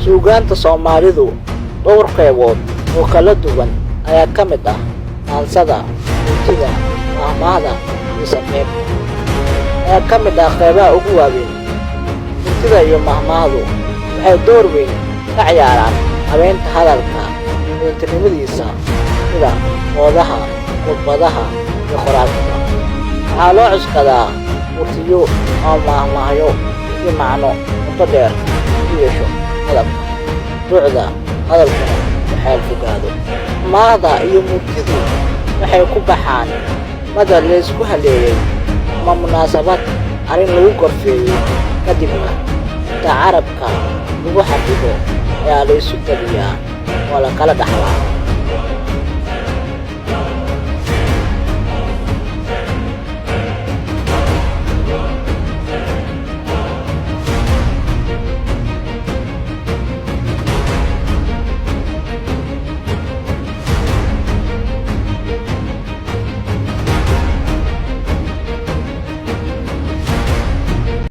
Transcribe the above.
suugaanta Soomaalidu dhowr qaybood oo kala duwan ayaa ka mid ah maansada, murtida, mahmaahda iyo sameynta ayaa ka mid ah qaybaha ugu waaweyn. Murtida iyo mahmaahdu waxay door weyn ka ciyaaraan habeynta hadalka iyo tilmaamadiisa sida oodaha, khudbadaha iyo qoraalka. waxaa loo cuskadaa murtiyo ama mahmaahyo si macno qoto dheer u yeesho hadalka. ruuxda hadalkuna waxay fogaado. mahmaahda iyo murtidu waxay ku baxaan madal la isku haleeyay ama munaasabad arrin lagu gorfeeyo, kadibna inta carabka lagu xafido ayaa la isu tabiyaa oo la kala dhaxlaa.